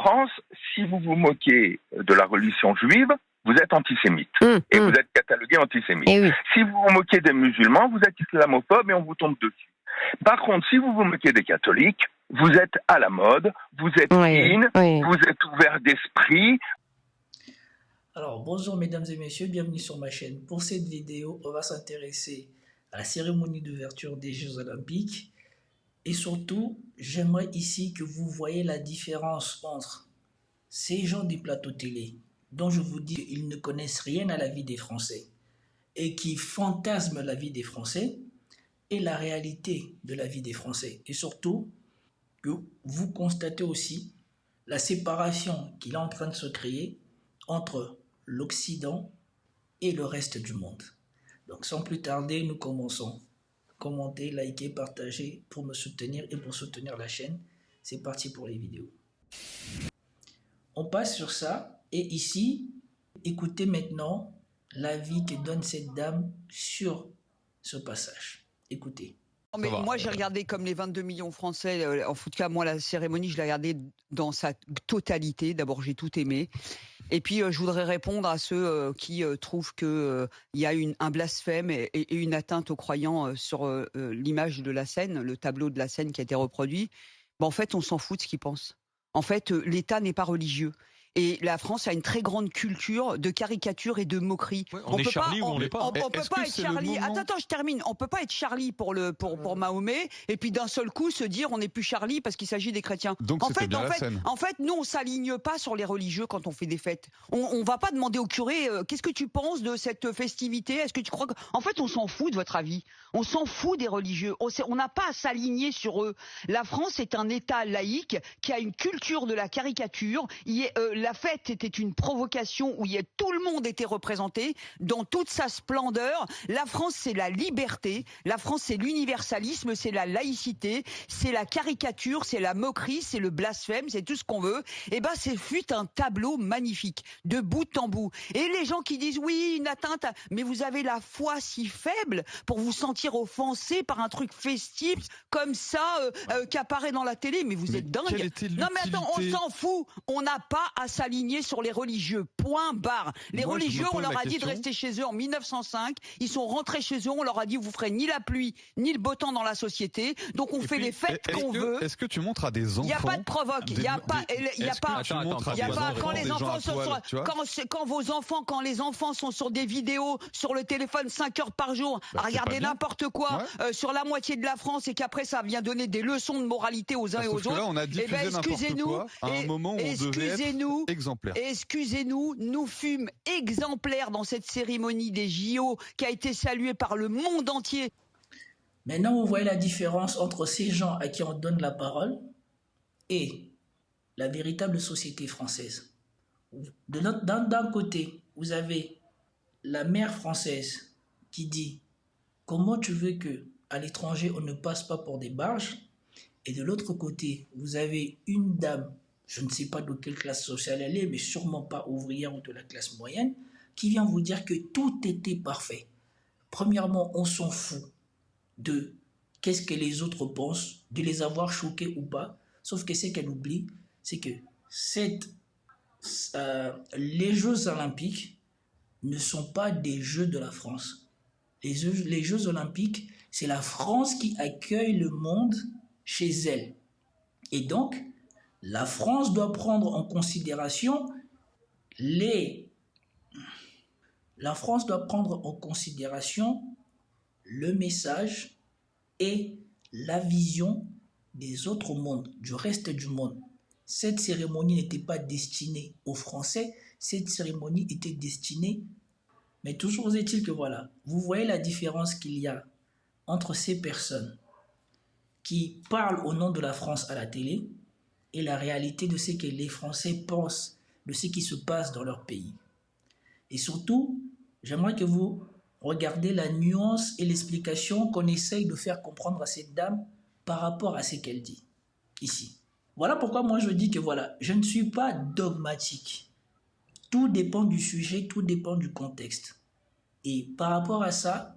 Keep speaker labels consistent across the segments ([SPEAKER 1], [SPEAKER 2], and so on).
[SPEAKER 1] France, si vous vous moquez de la religion juive, vous êtes antisémite. Et vous êtes catalogué antisémite.
[SPEAKER 2] Oui.
[SPEAKER 1] Si vous vous moquez des musulmans, vous êtes islamophobe et on vous tombe dessus. Par contre, si vous vous moquez des catholiques, vous êtes à la mode, vous êtes vous êtes ouvert d'esprit.
[SPEAKER 3] Alors, bonjour mesdames et messieurs, bienvenue sur ma chaîne. Pour cette vidéo, on va s'intéresser à la cérémonie d'ouverture des Jeux Olympiques. Et surtout, j'aimerais ici que vous voyez la différence entre ces gens du plateau télé, dont je vous dis qu'ils ne connaissent rien à la vie des Français et qui fantasment la vie des Français, et la réalité de la vie des Français. Et surtout, que vous constatez aussi la séparation qu'il est en train de se créer entre l'Occident et le reste du monde. Donc sans plus tarder, nous commençons. Commentez, likez, partagez pour me soutenir et pour soutenir la chaîne. C'est parti pour les vidéos. On passe sur ça et ici, écoutez maintenant l'avis que donne cette dame sur ce passage. Écoutez.
[SPEAKER 4] Mais moi, j'ai regardé comme les 22 millions Français. En tout cas, moi, la cérémonie, je l'ai regardée dans sa totalité. D'abord, j'ai tout aimé. Et puis, je voudrais répondre à ceux qui trouvent qu'il y a un blasphème et une atteinte aux croyants sur l'image de la scène, le tableau de la scène qui a été reproduit. Ben, en fait, on s'en fout de ce qu'ils pensent. En fait, l'État n'est pas religieux. Et la France a une très grande culture de caricature et de moquerie.
[SPEAKER 5] Ouais, on est Charlie ou on l'est pas.
[SPEAKER 4] On peut pas être Charlie. Attends, je termine. On peut pas être Charlie pour Mahomet et puis d'un seul coup se dire on n'est plus Charlie parce qu'il s'agit des chrétiens.
[SPEAKER 5] Donc c'était bien la scène.
[SPEAKER 4] En fait, nous on s'aligne pas sur les religieux quand on fait des fêtes. On va pas demander au curé qu'est-ce que tu penses de cette festivité. Est-ce que tu crois que... En fait, on s'en fout de votre avis. On s'en fout des religieux. On n'a pas à s'aligner sur eux. La France est un État laïque qui a une culture de la caricature. La fête était une provocation où tout le monde était représenté dans toute sa splendeur. La France, c'est la liberté. La France, c'est l'universalisme, c'est la laïcité, c'est la caricature, c'est la moquerie, c'est le blasphème, c'est tout ce qu'on veut. Et ben, c'est fut un tableau magnifique, de bout en bout. Et les gens qui disent oui, une atteinte, mais vous avez la foi si faible pour vous sentir offensé par un truc festif comme ça qui apparaît dans la télé. Mais vous êtes dingue. Non mais attends, on s'en fout. On n'a pas à s'aligner sur les religieux. Point barre. Les religieux, on leur a dit de rester chez eux en 1905. Ils sont rentrés chez eux. On leur a dit vous ferez ni la pluie ni le beau temps dans la société. Donc on fait les fêtes qu'on veut.
[SPEAKER 5] Est-ce que tu montres à des enfants?
[SPEAKER 4] Il n'y a pas de provoque. Il n'y a pas. Quand les enfants sont sur des vidéos sur le téléphone 5 heures par jour à regarder n'importe quoi sur la moitié de la France et qu'après ça vient donner des leçons de moralité aux uns et aux autres.
[SPEAKER 5] Là, on a diffusé n'importe quoi à un moment où on devait être exemplaire.
[SPEAKER 4] Excusez-nous, nous fûmes exemplaires dans cette cérémonie des JO qui a été saluée par le monde entier.
[SPEAKER 3] Maintenant, vous voyez la différence entre ces gens à qui on donne la parole et la véritable société française. D'un côté, vous avez la mère française qui dit « Comment tu veux qu'à l'étranger, on ne passe pas pour des barges ?» Et de l'autre côté, vous avez une dame, je ne sais pas de quelle classe sociale elle est, mais sûrement pas ouvrière ou de la classe moyenne, qui vient vous dire que tout était parfait. Premièrement, on s'en fout de qu'est-ce que les autres pensent, de les avoir choqués ou pas. Sauf que ce qu'elle oublie, c'est que les Jeux Olympiques ne sont pas des Jeux de la France. Les Jeux Olympiques, c'est la France qui accueille le monde chez elle. Et donc, la France doit prendre en considération le message et la vision des autres mondes, du reste du monde. Cette cérémonie n'était pas destinée aux Français, cette cérémonie était destinée, mais toujours est-il que voilà, vous voyez la différence qu'il y a entre ces personnes qui parlent au nom de la France à la télé et la réalité de ce que les Français pensent de ce qui se passe dans leur pays. Et surtout, j'aimerais que vous regardez la nuance et l'explication qu'on essaye de faire comprendre à cette dame par rapport à ce qu'elle dit ici. Voilà pourquoi moi je dis que voilà, je ne suis pas dogmatique. Tout dépend du sujet, tout dépend du contexte. Et par rapport à ça,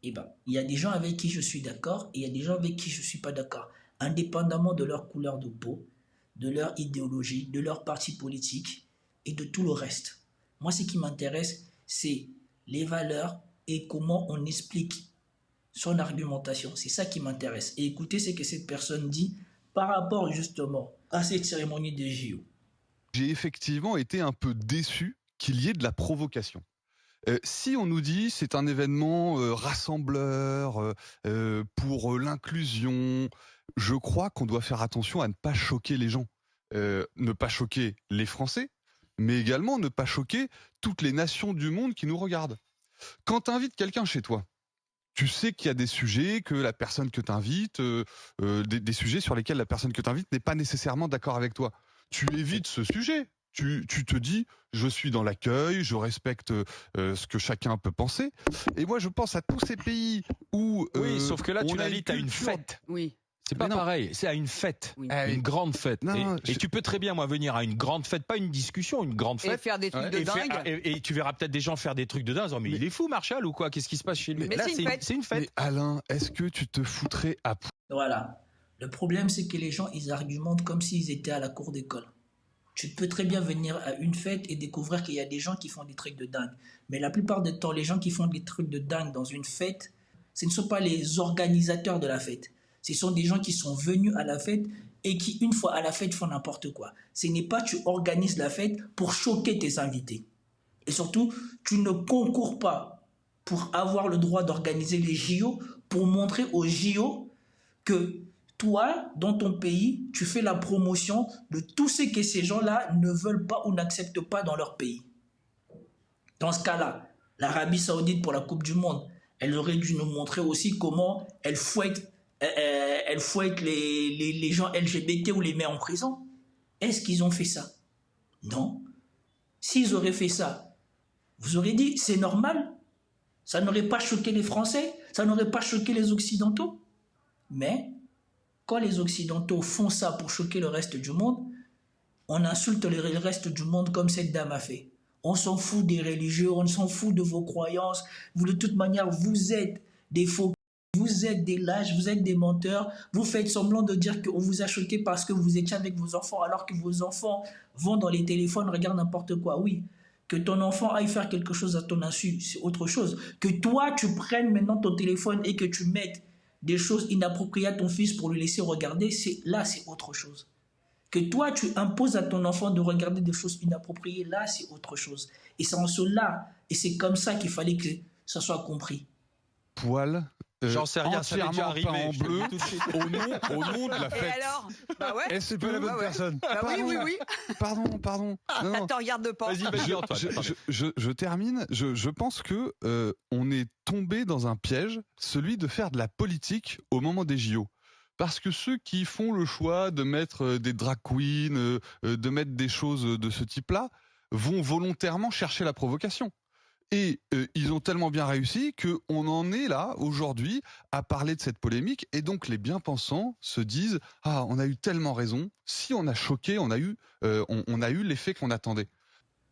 [SPEAKER 3] il y a des gens avec qui je suis d'accord et il y a des gens avec qui je ne suis pas d'accord. Indépendamment de leur couleur de peau, de leur idéologie, de leur parti politique et de tout le reste. Moi, ce qui m'intéresse, c'est les valeurs et comment on explique son argumentation. C'est ça qui m'intéresse. Et écoutez ce que cette personne dit par rapport justement à cette cérémonie des JO.
[SPEAKER 5] J'ai effectivement été un peu déçu qu'il y ait de la provocation. Si on nous dit c'est un événement rassembleur pour l'inclusion, je crois qu'on doit faire attention à ne pas choquer les gens, ne pas choquer les Français, mais également ne pas choquer toutes les nations du monde qui nous regardent. Quand tu invites quelqu'un chez toi, tu sais qu'il y a des sujets que la personne que tu invites, des sujets sur lesquels la personne que tu invites n'est pas nécessairement d'accord avec toi. Tu évites ce sujet. Tu te dis, je suis dans l'accueil, je respecte ce que chacun peut penser. Et moi, je pense à tous ces pays où
[SPEAKER 2] oui, sauf que là, tu l'invites à une fête.
[SPEAKER 4] Oui.
[SPEAKER 2] C'est pas pareil, c'est à une fête, une grande fête. Non, et tu peux très bien, moi, venir à une grande fête, pas une discussion, une grande fête.
[SPEAKER 4] Et faire des trucs de dingue.
[SPEAKER 2] Et tu verras peut-être des gens faire des trucs de dingue. Mais il est fou, Marshall, ou quoi? Qu'est-ce qui se passe chez lui?
[SPEAKER 4] Mais là, c'est une fête.
[SPEAKER 5] Mais Alain, est-ce que tu te foutrais à...
[SPEAKER 3] Voilà. Le problème, c'est que les gens, ils argumentent comme s'ils étaient à la cour d'école. Tu peux très bien venir à une fête et découvrir qu'il y a des gens qui font des trucs de dingue. Mais la plupart du temps, les gens qui font des trucs de dingue dans une fête, ce ne sont pas les organisateurs de la fête. Ce sont des gens qui sont venus à la fête et qui, une fois à la fête, font n'importe quoi. Ce n'est pas tu organises la fête pour choquer tes invités. Et surtout, tu ne concours pas pour avoir le droit d'organiser les JO, pour montrer aux JO que toi, dans ton pays, tu fais la promotion de tout ce que ces gens-là ne veulent pas ou n'acceptent pas dans leur pays. Dans ce cas-là, l'Arabie Saoudite pour la Coupe du Monde, elle aurait dû nous montrer aussi comment elle fouette les gens LGBT ou les met en prison. Est-ce qu'ils ont fait ça? Non. S'ils auraient fait ça, vous aurez dit, c'est normal. Ça n'aurait pas choqué les Français, ça n'aurait pas choqué les Occidentaux. Mais quand les Occidentaux font ça pour choquer le reste du monde, on insulte le reste du monde comme cette dame a fait. On s'en fout des religieux, on s'en fout de vos croyances. Vous, de toute manière, vous êtes des faux, vous êtes des lâches, vous êtes des menteurs. Vous faites semblant de dire qu'on vous a choqué parce que vous étiez avec vos enfants, alors que vos enfants vont dans les téléphones, regardent n'importe quoi. Oui, que ton enfant aille faire quelque chose à ton insu, c'est autre chose. Que toi, tu prennes maintenant ton téléphone et que tu mettes des choses inappropriées à ton fils pour le laisser regarder, c'est autre chose. Que toi, tu imposes à ton enfant de regarder des choses inappropriées, là, c'est autre chose. Et c'est en cela, et c'est comme ça qu'il fallait que ça soit compris.
[SPEAKER 5] Poil.
[SPEAKER 2] J'en sais rien, ça m'est déjà arrivé.
[SPEAKER 5] En bleu, au nom de la fête.
[SPEAKER 4] Et alors ouais.
[SPEAKER 5] Et c'est pas la bonne personne.
[SPEAKER 4] Oui.
[SPEAKER 5] Pardon.
[SPEAKER 4] Non. T'en regardes pas.
[SPEAKER 2] Vas-y, Antoine.
[SPEAKER 5] Je termine. Je pense que on est tombé dans un piège, celui de faire de la politique au moment des JO. Parce que ceux qui font le choix de mettre des drag queens, de mettre des choses de ce type-là, vont volontairement chercher la provocation. Et ils ont tellement bien réussi qu'on en est là, aujourd'hui, à parler de cette polémique. Et donc, les bien-pensants se disent « Ah, on a eu tellement raison. Si on a choqué, on a eu l'effet qu'on attendait. »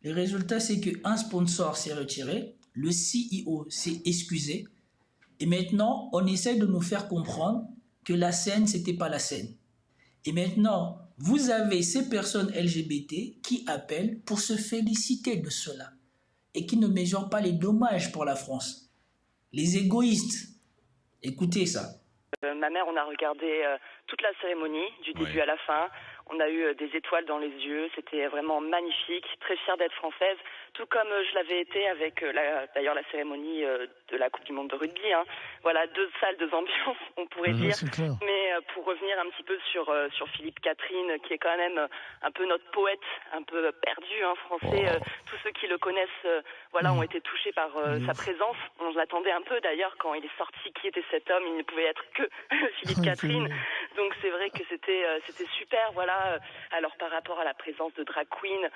[SPEAKER 3] Le résultat, c'est qu'un sponsor s'est retiré, le CEO s'est excusé. Et maintenant, on essaie de nous faire comprendre que la scène, c'était pas la scène. Et maintenant, vous avez ces personnes LGBT qui appellent pour se féliciter de cela et qui ne mesurent pas les dommages pour la France. Les égoïstes. Écoutez ça.
[SPEAKER 6] Ma mère, on a regardé toute la cérémonie, du début à la fin. On a eu des étoiles dans les yeux, c'était vraiment magnifique, très fière d'être française, tout comme je l'avais été avec d'ailleurs la cérémonie de la Coupe du Monde de rugby. Hein. Voilà, 2 salles, 2 ambiances, on pourrait dire. Mais pour revenir un petit peu sur Philippe Catherine, qui est quand même un peu notre poète, un peu perdu, hein, français. Tous ceux qui le connaissent, ont été touchés par sa présence. On l'attendait un peu d'ailleurs quand il est sorti. Qui était cet homme? Il ne pouvait être que Philippe Catherine. Donc c'est vrai que c'était super, voilà. Alors par rapport à la présence de drag queen,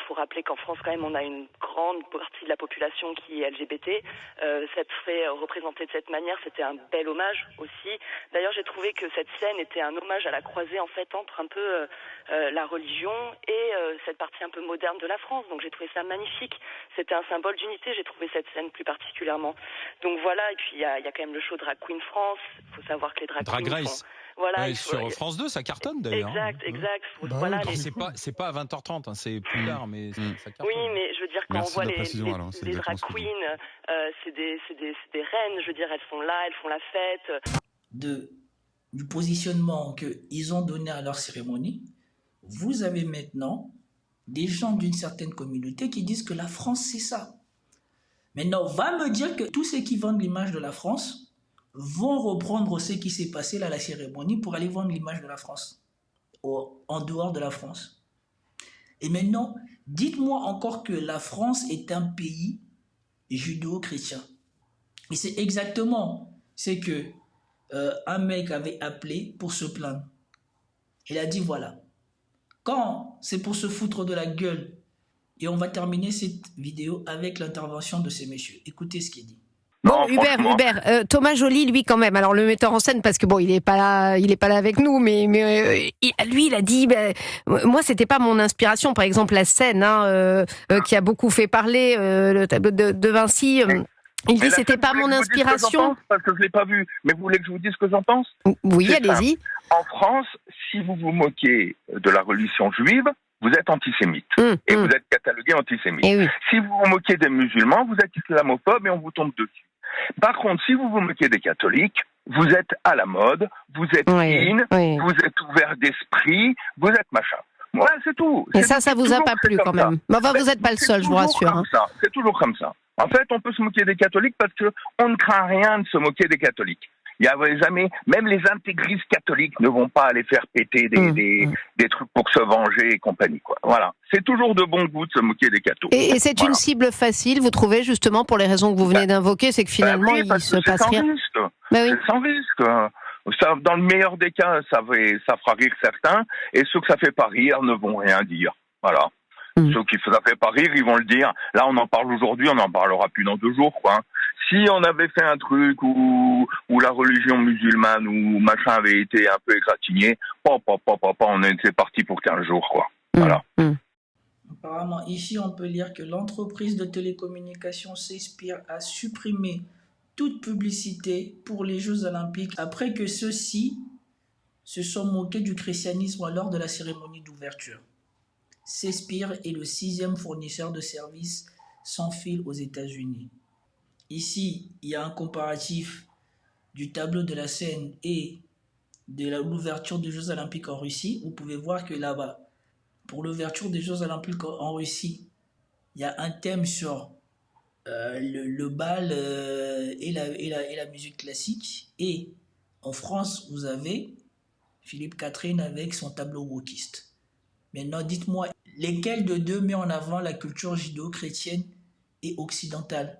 [SPEAKER 6] faut rappeler qu'en France quand même on a une grande partie de la population qui est LGBT. S'être fait représenter de cette manière, c'était un bel hommage aussi. D'ailleurs j'ai trouvé que cette scène était un hommage à la croisée en fait entre un peu la religion et cette partie un peu moderne de la France. Donc j'ai trouvé ça magnifique. C'était un symbole d'unité, j'ai trouvé cette scène plus particulièrement. Donc voilà, et puis il y a quand même le show Drag Queen France. Il faut savoir que les drag queens Voilà.
[SPEAKER 2] Ouais, sur France 2, ça cartonne d'ailleurs.
[SPEAKER 6] Exact.
[SPEAKER 5] Bah
[SPEAKER 6] voilà,
[SPEAKER 5] oui,
[SPEAKER 2] c'est pas à 20h30, hein, c'est plus tard, mais ça cartonne.
[SPEAKER 6] Oui, mais je veux dire, quand
[SPEAKER 5] Merci
[SPEAKER 6] on voit
[SPEAKER 5] de la
[SPEAKER 6] les
[SPEAKER 5] précision, alors, c'est
[SPEAKER 6] drag
[SPEAKER 5] exactement ce que je dis.
[SPEAKER 6] queens, c'est des reines, je veux dire, elles sont là, elles font la fête.
[SPEAKER 3] Du positionnement qu'ils ont donné à leur cérémonie, vous avez maintenant des gens d'une certaine communauté qui disent que la France, c'est ça. Maintenant, va me dire que tous ceux qui vendent l'image de la France vont reprendre ce qui s'est passé là à la cérémonie pour aller vendre l'image de la France en dehors de la France. Et maintenant, dites-moi encore que la France est un pays judéo-chrétien. Et c'est exactement ce que un mec avait appelé pour se plaindre. Il a dit voilà, quand c'est pour se foutre de la gueule, et on va terminer cette vidéo avec l'intervention de ces messieurs. Écoutez ce qu'il dit.
[SPEAKER 7] Bon, Hubert, Thomas Joly, lui, quand même. Alors, le metteur en scène, parce que bon, il est pas là avec nous, mais lui, il a dit, moi, c'était pas mon inspiration. Par exemple, la scène, qui a beaucoup fait parler, le tableau de Vinci. Il dit, c'était pas mon inspiration.
[SPEAKER 1] Parce que je l'ai pas vu. Mais vous voulez que je vous dise ce que j'en pense?
[SPEAKER 7] Oui, allez-y.
[SPEAKER 1] En France, si vous vous moquez de la religion juive, vous êtes antisémite. Et vous êtes catalogué antisémite.
[SPEAKER 7] Oui.
[SPEAKER 1] Si vous vous moquez des musulmans, vous êtes islamophobe et on vous tombe dessus. Par contre, si vous vous moquez des catholiques, vous êtes à la mode, vous êtes vous êtes ouvert d'esprit, vous êtes machin. Voilà, c'est tout.
[SPEAKER 7] Et ça vous a pas plu quand même. Mais enfin, vous n'êtes pas le seul, je vous rassure.
[SPEAKER 1] C'est toujours comme ça. En fait, on peut se moquer des catholiques parce qu'on ne craint rien de se moquer des catholiques. Il y avait jamais, même les intégristes catholiques ne vont pas aller faire péter des trucs pour se venger et compagnie, quoi. Voilà. C'est toujours de bon goût de se moquer des cathos.
[SPEAKER 7] Et c'est une cible facile, vous trouvez, justement, pour les raisons que vous venez d'invoquer, c'est que finalement, il se passe rien.
[SPEAKER 1] C'est sans risque. Ça, dans le meilleur des cas, ça fera rire certains, et ceux que ça fait pas rire ne vont rien dire. Voilà. Ceux qui ça fait pas rire, ils vont le dire. Là, on en parle aujourd'hui, on en parlera plus dans 2 jours, quoi. Si on avait fait un truc où la religion musulmane ou machin avait été un peu égratigné, on était parti pour 15 jours, quoi. Voilà.
[SPEAKER 3] Apparemment, ici, on peut lire que l'entreprise de télécommunications Cespire a supprimé toute publicité pour les Jeux Olympiques après que ceux-ci se sont moqués du christianisme lors de la cérémonie d'ouverture. Cespire est le 6e fournisseur de services sans fil aux États-Unis. Ici, il y a un comparatif du tableau de la scène et de l'ouverture des Jeux Olympiques en Russie. Vous pouvez voir que là-bas, pour l'ouverture des Jeux Olympiques en Russie, il y a un thème sur le bal et la musique classique. Et en France, vous avez Philippe Catherine avec son tableau wokiste. Maintenant, dites-moi, lesquels de deux met en avant la culture judéo-chrétienne et occidentale?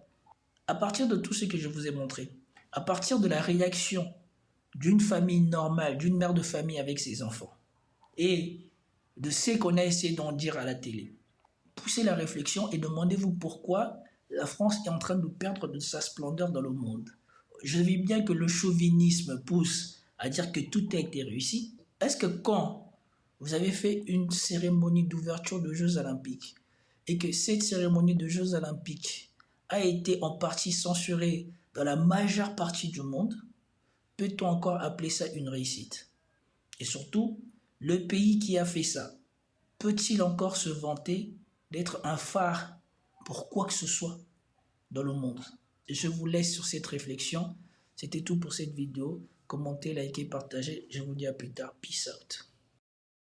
[SPEAKER 3] À partir de tout ce que je vous ai montré, à partir de la réaction d'une famille normale, d'une mère de famille avec ses enfants, et de ce qu'on a essayé d'en dire à la télé, poussez la réflexion et demandez-vous pourquoi la France est en train de perdre de sa splendeur dans le monde. Je vis bien que le chauvinisme pousse à dire que tout a été réussi. Est-ce que quand vous avez fait une cérémonie d'ouverture de Jeux Olympiques et que cette cérémonie de Jeux Olympiques a été en partie censurée dans la majeure partie du monde, peut-on encore appeler ça une réussite? Et surtout, le pays qui a fait ça, peut-il encore se vanter d'être un phare pour quoi que ce soit dans le monde? Et je vous laisse sur cette réflexion. C'était tout pour cette vidéo. Commentez, likez, partagez. Je vous dis à plus tard. Peace out.